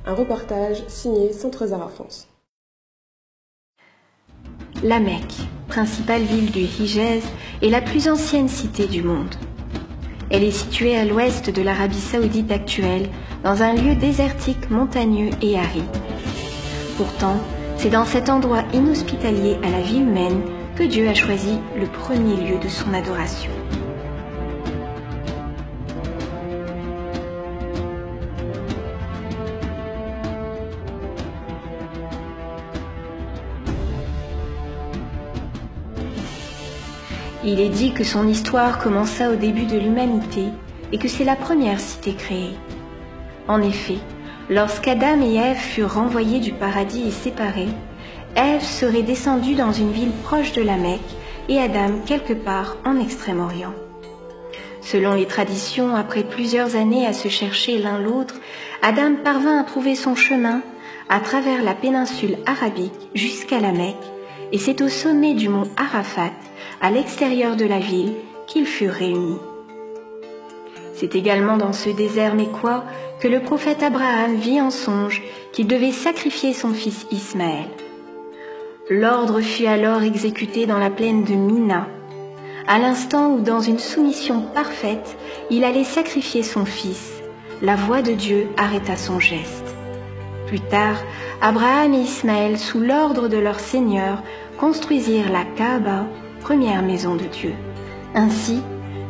Un reportage signé Centre Zara France. La Mecque, principale ville du Hijaz, est la plus ancienne cité du monde. Elle est située à l'ouest de l'Arabie saoudite actuelle, dans un lieu désertique, montagneux et aride. Pourtant, c'est dans cet endroit inhospitalier à la vie humaine que Dieu a choisi le premier lieu de son adoration. Il est dit que son histoire commença au début de l'humanité et que c'est la première cité créée. En effet, lorsqu'Adam et Ève furent renvoyés du paradis et séparés, Ève serait descendue dans une ville proche de la Mecque et Adam quelque part en Extrême-Orient. Selon les traditions, après plusieurs années à se chercher l'un l'autre, Adam parvint à trouver son chemin à travers la péninsule arabique jusqu'à la Mecque, et c'est au sommet du mont Arafat, à l'extérieur de la ville, qu'ils furent réunis. C'est également dans ce désert mécois que le prophète Abraham vit en songe qu'il devait sacrifier son fils Ismaël. L'ordre fut alors exécuté dans la plaine de Mina, à l'instant où, dans une soumission parfaite, il allait sacrifier son fils. La voix de Dieu arrêta son geste. Plus tard, Abraham et Ismaël, sous l'ordre de leur Seigneur, construisirent la Kaaba, première maison de Dieu. Ainsi,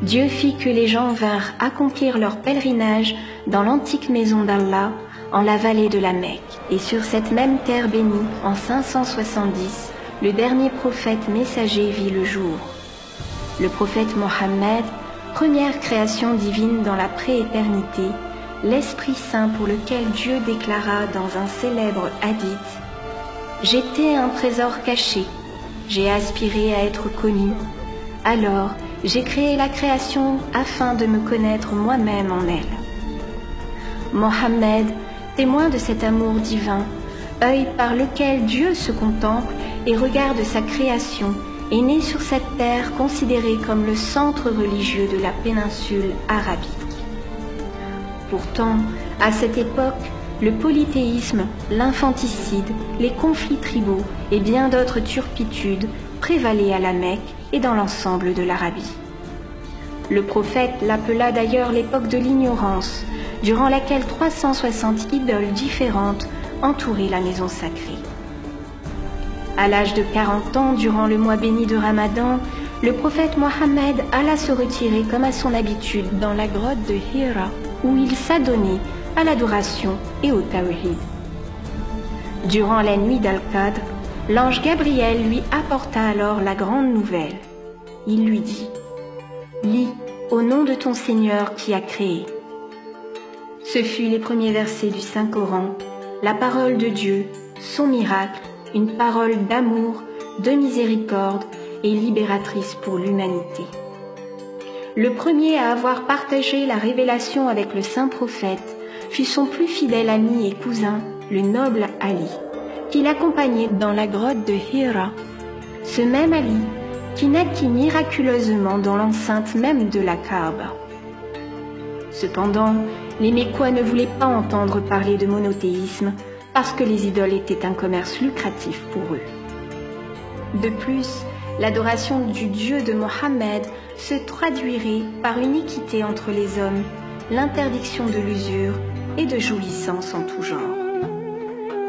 Dieu fit que les gens vinrent accomplir leur pèlerinage dans l'antique maison d'Allah, en la vallée de la Mecque. Et sur cette même terre bénie, en 570, le dernier prophète messager vit le jour. Le prophète Mohammed, première création divine dans la prééternité, l'Esprit Saint pour lequel Dieu déclara dans un célèbre hadith « J'étais un trésor caché, j'ai aspiré à être connu, alors j'ai créé la création afin de me connaître moi-même en elle. » Mohammed, témoin de cet amour divin, œil par lequel Dieu se contemple et regarde sa création, est né sur cette terre considérée comme le centre religieux de la péninsule arabique. Pourtant, à cette époque, le polythéisme, l'infanticide, les conflits tribaux et bien d'autres turpitudes prévalaient à la Mecque et dans l'ensemble de l'Arabie. Le prophète l'appela d'ailleurs l'époque de l'ignorance, durant laquelle 360 idoles différentes entouraient la maison sacrée. À l'âge de 40 ans, durant le mois béni de Ramadan, le prophète Mohammed alla se retirer comme à son habitude dans la grotte de Hira, où il s'adonnait à l'adoration et au tawhid. Durant la nuit d'Al-Qadr, l'ange Gabriel lui apporta alors la grande nouvelle. Il lui dit « Lis au nom de ton Seigneur qui a créé. » Ce fut les premiers versets du Saint-Coran, la parole de Dieu, son miracle, une parole d'amour, de miséricorde et libératrice pour l'humanité. Le premier à avoir partagé la révélation avec le saint prophète fut son plus fidèle ami et cousin, le noble Ali, qui l'accompagnait dans la grotte de Hira. Ce même Ali qui naquit miraculeusement dans l'enceinte même de la Kaaba. Cependant, les Mécois ne voulaient pas entendre parler de monothéisme parce que les idoles étaient un commerce lucratif pour eux. De plus, l'adoration du Dieu de Mohammed se traduirait par une équité entre les hommes, l'interdiction de l'usure et de jouissance en tout genre.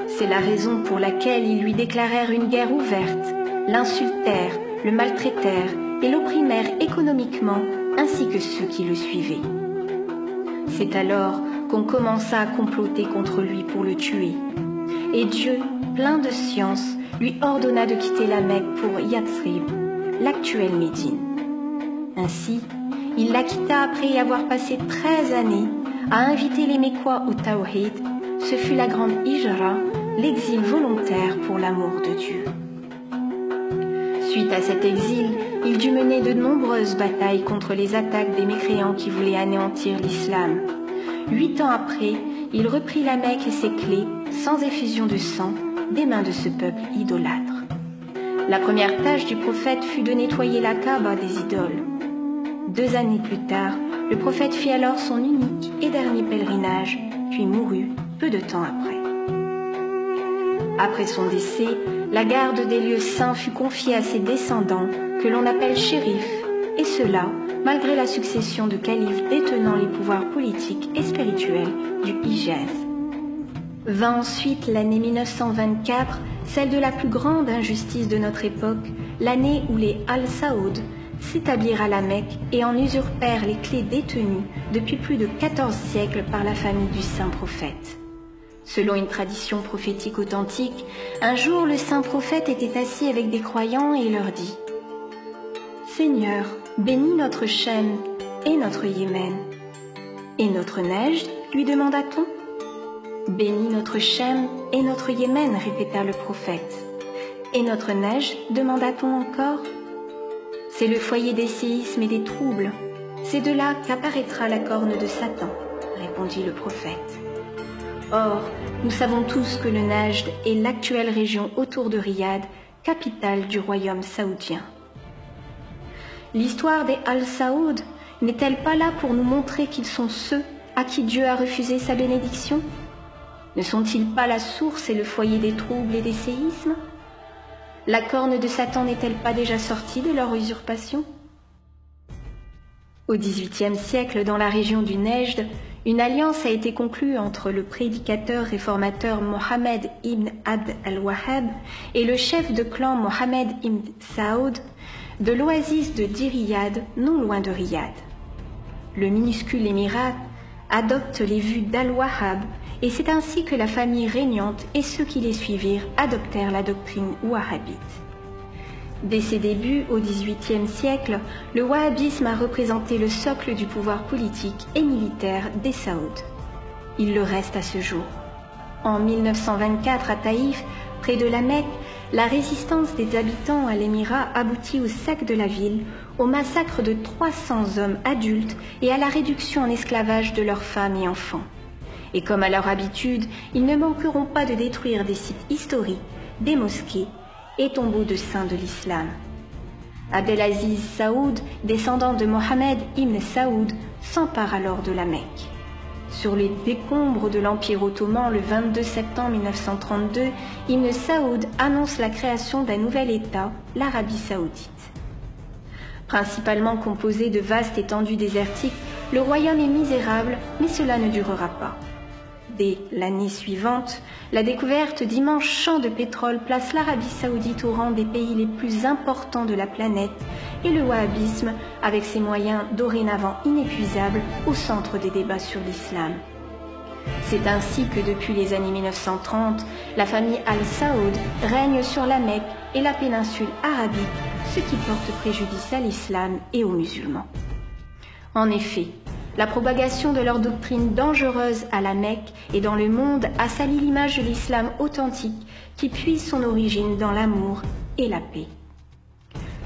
C'est la raison pour laquelle ils lui déclarèrent une guerre ouverte, l'insultèrent, le maltraitèrent et l'opprimèrent économiquement, ainsi que ceux qui le suivaient. C'est alors qu'on commença à comploter contre lui pour le tuer. Et Dieu, plein de science, lui ordonna de quitter la Mecque pour Yatsrib, l'actuelle Médine. Ainsi, il la quitta après y avoir passé 13 années à inviter les Mécois au Tawhid. Ce fut la grande Hijra, l'exil volontaire pour l'amour de Dieu. Suite à cet exil, il dut mener de nombreuses batailles contre les attaques des mécréants qui voulaient anéantir l'islam. 8 ans après, il reprit la Mecque et ses clés, sans effusion de sang, des mains de ce peuple idolâtre. La première tâche du prophète fut de nettoyer la Kaaba des idoles. 2 années plus tard, le prophète fit alors son unique et dernier pèlerinage, puis mourut peu peu de temps après. Après son décès, la garde des lieux saints fut confiée à ses descendants, que l'on appelle shérifs, et cela malgré la succession de califes détenant les pouvoirs politiques et spirituels du Hijaz. Vint ensuite l'année 1924, celle de la plus grande injustice de notre époque, l'année où les Al-Saoud s'établirent à la Mecque et en usurpèrent les clés détenues depuis plus de 14 siècles par la famille du saint prophète. Selon une tradition prophétique authentique, un jour le saint prophète était assis avec des croyants et leur dit « Seigneur, bénis notre Chem et notre Yémen. » « Et notre Nejd ?» lui demanda-t-on. « Bénis notre Chem et notre Yémen » répéta le prophète. « Et notre Nejd ?» demanda-t-on encore. « C'est le foyer des séismes et des troubles. C'est de là qu'apparaîtra la corne de Satan, » répondit le prophète. Or, nous savons tous que le Nejd est l'actuelle région autour de Riyad, capitale du royaume saoudien. L'histoire des Al-Saoud n'est-elle pas là pour nous montrer qu'ils sont ceux à qui Dieu a refusé sa bénédiction? Ne sont-ils pas la source et le foyer des troubles et des séismes? La corne de Satan n'est-elle pas déjà sortie de leur usurpation? Au XVIIIe siècle, dans la région du Nejd, une alliance a été conclue entre le prédicateur réformateur Mohammed ibn Abd al-Wahhab et le chef de clan Mohammed ibn Saoud de l'oasis de Diriyad, non loin de Riyad. Le minuscule émirat adopte les vues d'al-Wahhab et c'est ainsi que la famille régnante et ceux qui les suivirent adoptèrent la doctrine wahhabite. Dès ses débuts, au XVIIIe siècle, le wahhabisme a représenté le socle du pouvoir politique et militaire des Saouds. Il le reste à ce jour. En 1924, à Taïf, près de la Mecque, la résistance des habitants à l'émirat aboutit au sac de la ville, au massacre de 300 hommes adultes et à la réduction en esclavage de leurs femmes et enfants. Et comme à leur habitude, ils ne manqueront pas de détruire des sites historiques, des mosquées et tombeaux de saints de l'islam. Abdelaziz Saoud, descendant de Mohammed ibn Saoud, s'empare alors de la Mecque. Sur les décombres de l'Empire ottoman, le 22 septembre 1932, Ibn Saoud annonce la création d'un nouvel État, l'Arabie saoudite. Principalement composé de vastes étendues désertiques, le royaume est misérable, mais cela ne durera pas. Dès l'année suivante, la découverte d'immenses champs de pétrole place l'Arabie saoudite au rang des pays les plus importants de la planète et le wahhabisme, avec ses moyens dorénavant inépuisables, au centre des débats sur l'islam. C'est ainsi que depuis les années 1930, la famille Al-Saoud règne sur la Mecque et la péninsule arabique, ce qui porte préjudice à l'islam et aux musulmans. En effet, la propagation de leur doctrine dangereuse à la Mecque et dans le monde a sali l'image de l'islam authentique qui puise son origine dans l'amour et la paix.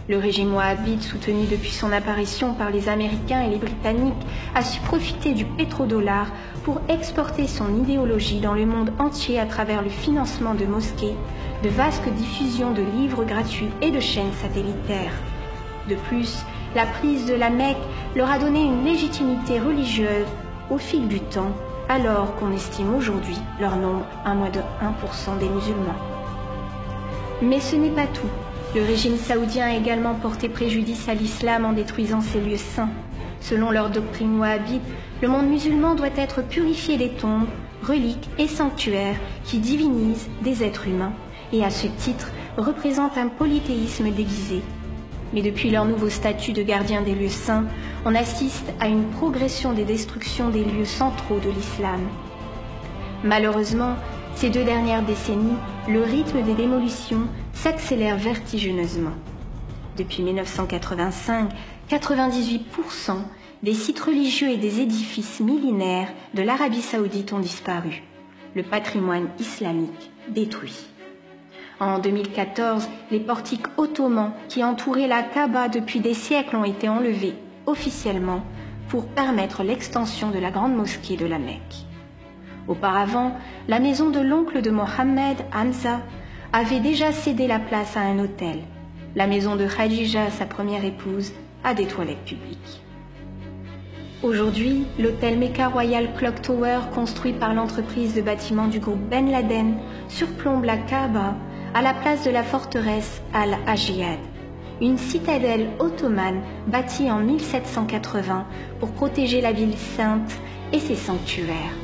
Le régime wahhabite, soutenu depuis son apparition par les Américains et les Britanniques, a su profiter du pétrodollar pour exporter son idéologie dans le monde entier à travers le financement de mosquées, de vastes diffusions de livres gratuits et de chaînes satellitaires. De plus, la prise de la Mecque leur a donné une légitimité religieuse au fil du temps, alors qu'on estime aujourd'hui leur nombre à moins de 1% des musulmans. Mais ce n'est pas tout. Le régime saoudien a également porté préjudice à l'islam en détruisant ses lieux saints. Selon leur doctrine wahhabite, le monde musulman doit être purifié des tombes, reliques et sanctuaires qui divinisent des êtres humains et à ce titre représentent un polythéisme déguisé. Mais depuis leur nouveau statut de gardien des lieux saints, on assiste à une progression des destructions des lieux centraux de l'islam. Malheureusement, ces 2 dernières décennies, le rythme des démolitions s'accélère vertigineusement. Depuis 1985, 98% des sites religieux et des édifices millénaires de l'Arabie saoudite ont disparu. Le patrimoine islamique détruit. En 2014, les portiques ottomans qui entouraient la Kaaba depuis des siècles ont été enlevés officiellement pour permettre l'extension de la grande mosquée de la Mecque. Auparavant, la maison de l'oncle de Mohammed, Hamza, avait déjà cédé la place à un hôtel. La maison de Khadija, sa première épouse, a des toilettes publiques. Aujourd'hui, l'hôtel Mecca Royal Clock Tower, construit par l'entreprise de bâtiment du groupe Ben Laden, surplombe la Kaaba à la place de la forteresse Al-Ajiyad, une citadelle ottomane bâtie en 1780 pour protéger la ville sainte et ses sanctuaires.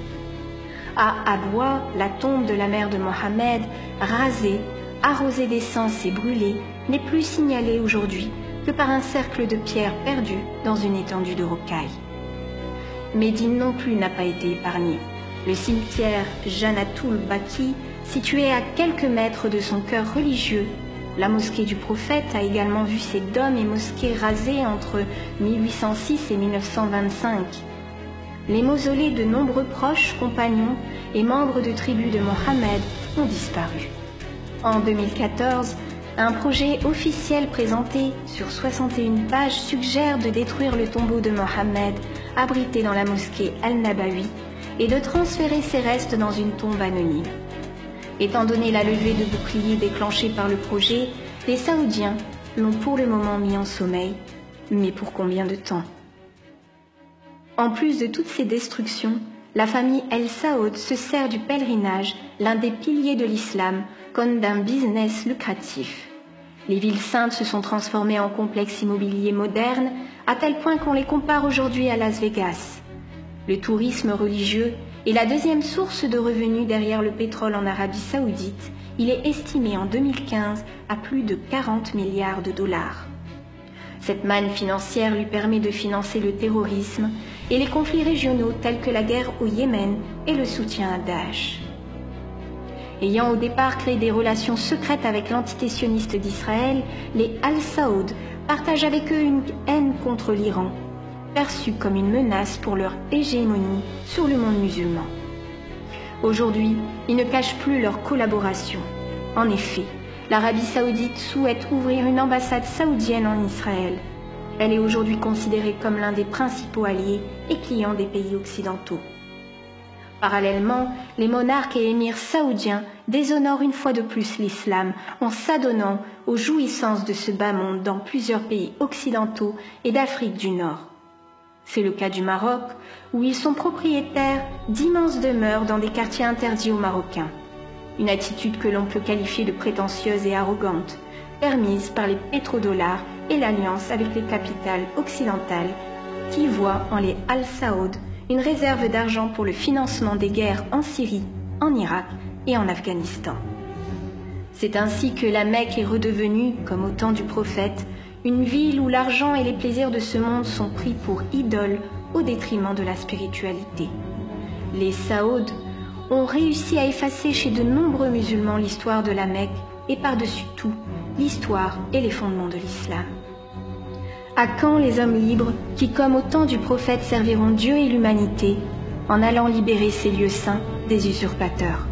À Abwa, la tombe de la mère de Mohammed, rasée, arrosée d'essence et brûlée, n'est plus signalée aujourd'hui que par un cercle de pierres perdues dans une étendue de rocailles. Médine non plus n'a pas été épargnée. Le cimetière Janatul Baqi, situé à quelques mètres de son cœur religieux, la mosquée du prophète a également vu ses dômes et mosquées rasés entre 1806 et 1925. Les mausolées de nombreux proches, compagnons et membres de tribus de Mohammed ont disparu. En 2014, un projet officiel présenté sur 61 pages suggère de détruire le tombeau de Mohammed abrité dans la mosquée Al-Nabawi et de transférer ses restes dans une tombe anonyme. Étant donné la levée de boucliers déclenchée par le projet, les Saoudiens l'ont pour le moment mis en sommeil, mais pour combien de temps? En plus de toutes ces destructions, la famille El Saoud se sert du pèlerinage, l'un des piliers de l'islam, comme d'un business lucratif. Les villes saintes se sont transformées en complexes immobiliers modernes, à tel point qu'on les compare aujourd'hui à Las Vegas. Le tourisme religieux est la deuxième source de revenus derrière le pétrole en Arabie Saoudite. Il est estimé en 2015 à plus de 40 milliards de dollars. Cette manne financière lui permet de financer le terrorisme et les conflits régionaux tels que la guerre au Yémen et le soutien à Daesh. Ayant au départ créé des relations secrètes avec l'entité sioniste d'Israël, les Al Saoud partagent avec eux une haine contre l'Iran, perçue comme une menace pour leur hégémonie sur le monde musulman. Aujourd'hui, ils ne cachent plus leur collaboration. En effet, l'Arabie Saoudite souhaite ouvrir une ambassade saoudienne en Israël. Elle est aujourd'hui considérée comme l'un des principaux alliés et clients des pays occidentaux. Parallèlement, les monarques et émirs saoudiens déshonorent une fois de plus l'islam en s'adonnant aux jouissances de ce bas monde dans plusieurs pays occidentaux et d'Afrique du Nord. C'est le cas du Maroc, où ils sont propriétaires d'immenses demeures dans des quartiers interdits aux Marocains. Une attitude que l'on peut qualifier de prétentieuse et arrogante, permise par les pétrodollars et l'alliance avec les capitales occidentales, qui voient en les Al Saoud une réserve d'argent pour le financement des guerres en Syrie, en Irak et en Afghanistan. C'est ainsi que la Mecque est redevenue, comme au temps du prophète, une ville où l'argent et les plaisirs de ce monde sont pris pour idoles au détriment de la spiritualité. Les Saouds ont réussi à effacer chez de nombreux musulmans l'histoire de la Mecque et par-dessus tout, l'histoire et les fondements de l'islam. À quand les hommes libres qui, comme au temps du prophète, serviront Dieu et l'humanité en allant libérer ces lieux saints des usurpateurs ?